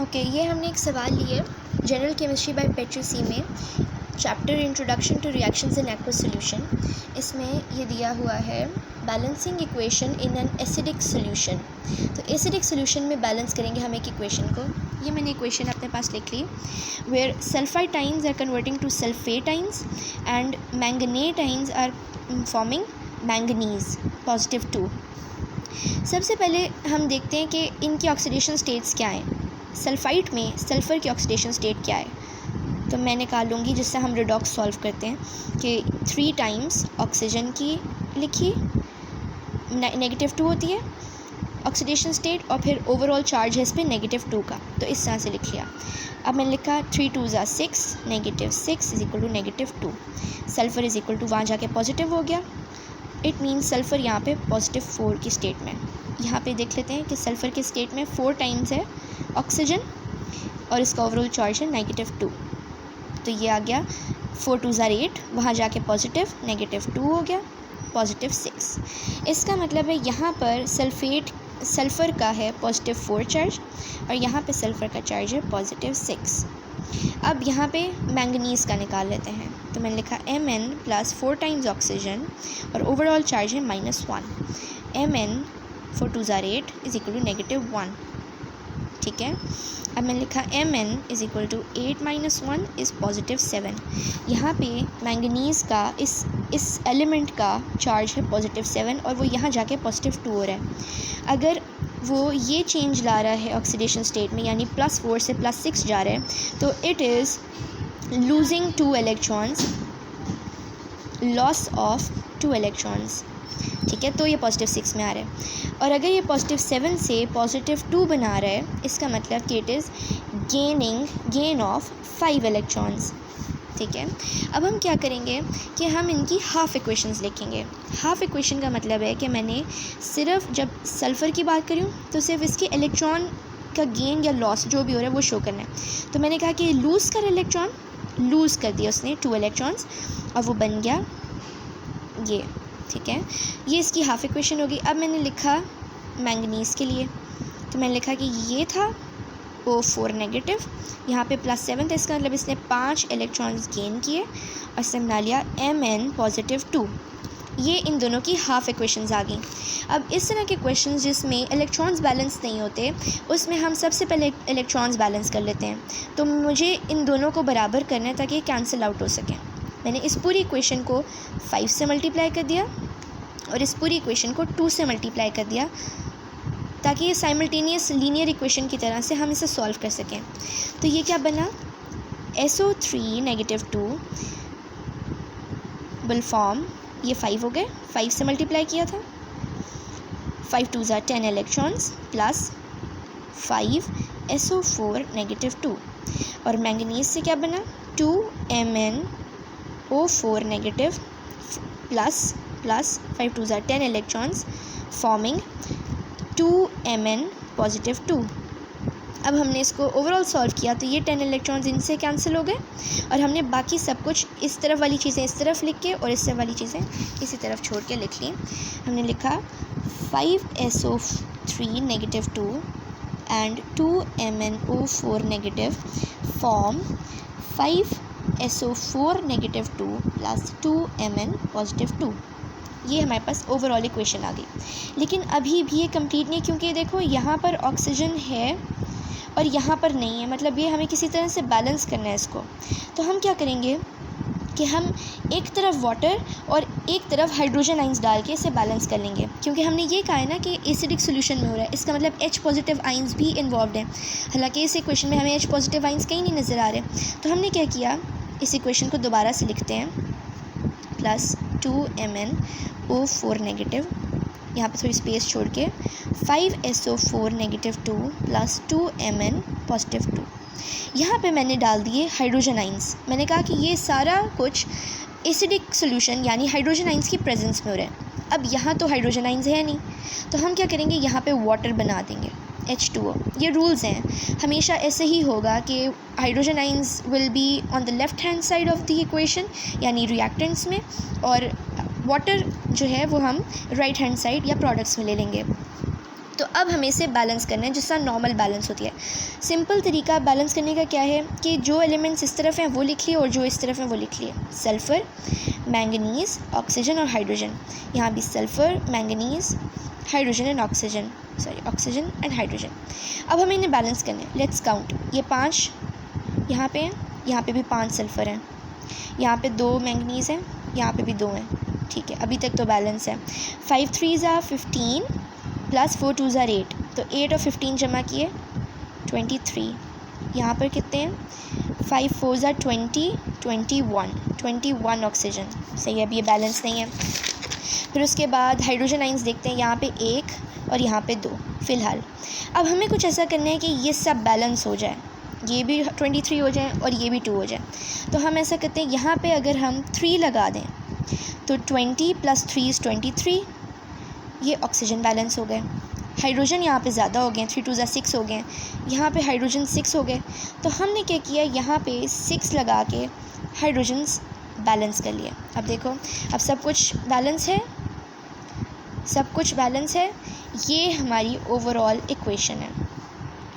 Okay, ये हमने एक सवाल लिए जनरल केमिस्ट्री बाय पेट्री सी में, chapter introduction two reactions in aqueous solution. इसमें ये दिया हुआ है balancing equation in an acidic solution. तो एसिडिक सॉल्यूशन में बैलेंस करेंगे हम एक इक्वेशन को। ये मैंने इक्वेशन अपने पास लिख ली, where sulphide ions are converting to sulphate ions and manganate ions are forming manganese +2। सबसे पहले हम देखते हैं कि इनकी ऑक्सीडेशन स्टेट्स क्या हैं। सल्फाइड में सल्फ़र की ऑक्सीडेशन स्टेट क्या है, तो मैं निकाल लूँगी जिससे हम रिडॉक्स सॉल्व करते हैं कि 3 टाइम्स ऑक्सीजन की लिखी -2 होती है ऑक्सीडेशन स्टेट, और फिर ओवरऑल चार्ज है इस पर -2 का, तो इस तरह से लिख लिया। अब मैंने लिखा 3 2 ज़ा 6, -6 is equal to -2। Sulphur is equal to, वहाँ जाके पॉजिटिव हो गया, इट मीन्स सल्फ़र यहाँ पे +4 की स्टेट में। यहाँ पे देख लेते हैं कि सल्फ़र के स्टेट में 4 टाइम्स है ऑक्सीजन और इसका ओवरऑल चार्ज है -2, तो ये आ गया 4 2 ज़ा 8, वहाँ जाके पॉजिटिव -2 हो गया, +6। इसका मतलब है यहाँ पर सल्फ़र का है +4 चार्ज और यहाँ पे सल्फ़र का चार्ज है +6। अब यहाँ पे मैंगनीज़ का निकाल लेते हैं, तो मैंने लिखा Mn + 4 टाइम्स ऑक्सीजन और ओवरऑल चार्ज है -1। Mn 4 2 ज़ा 8 इज इक्वल टू -1, ठीक है। अब मैंने लिखा Mn is equal to 8 - 1 is +7। यहाँ पे मैंगनीज़ का इस एलिमेंट का चार्ज है +7 और वो यहाँ जाके +2 हो रहा है। अगर वो ये चेंज ला रहा है ऑक्सीडेशन स्टेट में, यानी +4 से +6 जा रहा है, तो it is losing 2 electrons, loss of 2 electrons, ठीक है। तो ये +6 में आ रहा है, और अगर ये +7 से +2 बना रहा है, इसका मतलब कि it is gain of 5 electrons, ठीक है। अब हम क्या करेंगे कि हम इनकी हाफ़ इक्वेशंस लिखेंगे। हाफ़ इक्वेशन का मतलब है कि मैंने सिर्फ जब सल्फ़र की बात करूँ तो सिर्फ इसके इलेक्ट्रॉन का गेन या लॉस जो भी हो रहा है वो शो करना है। तो मैंने कहा कि लूज़ कर दिया उसने 2 इलेक्ट्रॉन्स और वो बन गया ये, ठीक है। ये इसकी हाफ़ इक्वेशन होगी। अब मैंने लिखा मैंगनीज़ के लिए, तो मैंने लिखा कि ये था O4 नेगेटिव, यहाँ पे +7 था, इसका मतलब इसने 5 इलेक्ट्रॉन्स गेन किए और इससे बना लिया Mn +2। ये इन दोनों की हाफ़ इक्वेशंस आ गई। अब इस तरह के क्वेश्चंस जिसमें इलेक्ट्रॉन्स बैलेंस नहीं होते, उसमें हम सबसे पहले इलेक्ट्रॉन्स बैलेंस कर लेते हैं। तो मुझे इन दोनों को बराबर करना है ताकि कैंसिल आउट हो सकें। मैंने इस पूरी इक्वेशन को 5 से मल्टीप्लाई कर दिया और इस पूरी इक्वेशन को 2 से मल्टीप्लाई कर दिया, ताकि ये साइमल्टेनियस लीनियर इक्वेशन की तरह से हम इसे सॉल्व कर सकें। तो ये क्या बना, SO3 -2 विल फॉर्म, ये 5 हो गए, 5 से मल्टीप्लाई किया था, 5 2 ज़ा 10 इलेक्ट्रॉन्स प्लस 5 SO4 -2, और मैंगनीज़ से क्या बना 2 MnO4 नेगेटिव प्लस 5 2 ज़ा 10 इलेक्ट्रॉन्स फॉर्मिंग 2 Mn +2। अब हमने इसको ओवरऑल सॉल्व किया तो ये 10 इलेक्ट्रॉन्स इनसे कैंसिल हो गए और हमने बाकी सब कुछ इस तरफ वाली चीज़ें इस तरफ लिख के और इस तरफ वाली चीज़ें इसी तरफ छोड़ के लिख ली। हमने लिखा 5SO3 -2 and 2 MnO4 negative form 5SO4 -2 plus 2 Mn +2। ये हमारे पास ओवरऑल इक्वेशन आ गई। लेकिन अभी भी ये कंप्लीट नहीं, क्योंकि देखो यहाँ पर ऑक्सीजन है और यहाँ पर नहीं है, मतलब ये हमें किसी तरह से बैलेंस करना है इसको। तो हम क्या करेंगे कि हम एक तरफ वाटर और एक तरफ हाइड्रोजन आइंस डाल के इसे बैलेंस कर लेंगे, क्योंकि हमने ये कहा है ना कि एसिडिक सॉल्यूशन में हो रहा है, इसका मतलब H+ आइंस भी इन्वॉल्व हैं। हालांकि इस इक्वेशन में हमें H+ आइंस कहीं नहीं नज़र आ रहे। तो हमने क्या किया, इस इक्वेशन को दोबारा से लिखते हैं, प्लस 2 MnO4 नेगेटिव, यहाँ पे थोड़ी स्पेस छोड़ के 5SO4 -2 प्लस 2 Mn +2। यहाँ पे मैंने डाल दिए हाइड्रोजन आइंस। मैंने कहा कि ये सारा कुछ एसिडिक सॉल्यूशन यानी हाइड्रोजन आइंस की प्रेजेंस में हो रहा है। अब यहाँ तो हाइड्रोजन आइंस है नहीं, तो हम क्या करेंगे, यहाँ पे वाटर बना देंगे H2O। ये रूल्स हैं, हमेशा ऐसे ही होगा कि hydrogen ions will be on the left hand side of the equation यानी रिएक्टेंट्स में, और वाटर जो है वो हम राइट हैंड साइड या प्रोडक्ट्स में ले लेंगे। तो अब हमें इसे बैलेंस करना है जिसका नॉर्मल बैलेंस होती है। सिंपल तरीका बैलेंस करने का क्या है कि जो एलिमेंट्स इस तरफ हैं वो लिख लिए और जो इस तरफ हैं वो लिख लिए। सल्फ़र, मैंगनीज़, ऑक्सीजन और हाइड्रोजन। यहाँ भी sulphur, manganese, hydrogen and oxygen, oxygen and hydrogen. अब हमें इन्हें बैलेंस करना है। Let's count. ये 5 यहाँ पे हैं, यहाँ पे भी 5 सल्फ़र हैं, यहाँ पे 2 मैंगनीज़ हैं, यहाँ पे भी 2 हैं। ठीक है, अभी तक तो बैलेंस है। 5 3s are 15 plus 4 2s are 8, तो 8 और 15 जमा किए 23। यहाँ पर कितने हैं? 5 4s are 20, 21 ऑक्सीजन। सही है, अब ये बैलेंस नहीं है। फिर उसके बाद हाइड्रोजन आइंस देखते हैं, यहाँ पे 1 और यहाँ पे 2 फ़िलहाल। अब हमें कुछ ऐसा करना है कि ये सब बैलेंस हो जाए, ये भी 23 हो जाए और ये भी 2 हो जाए। तो हम ऐसा करते हैं, यहाँ पे अगर हम 3 लगा दें तो 20 + 3 = 23, ये ऑक्सीजन बैलेंस हो गए। हाइड्रोजन यहाँ पे ज़्यादा हो गए, 3 2s are 6 हो गए, यहाँ पे हाइड्रोजन 6 हो गए। तो हमने क्या किया, यहाँ पे 6 लगा के हाइड्रोजन्स बैलेंस कर लिए। अब देखो, अब सब कुछ बैलेंस है, सब कुछ बैलेंस है। ये हमारी ओवरऑल इक्वेशन है।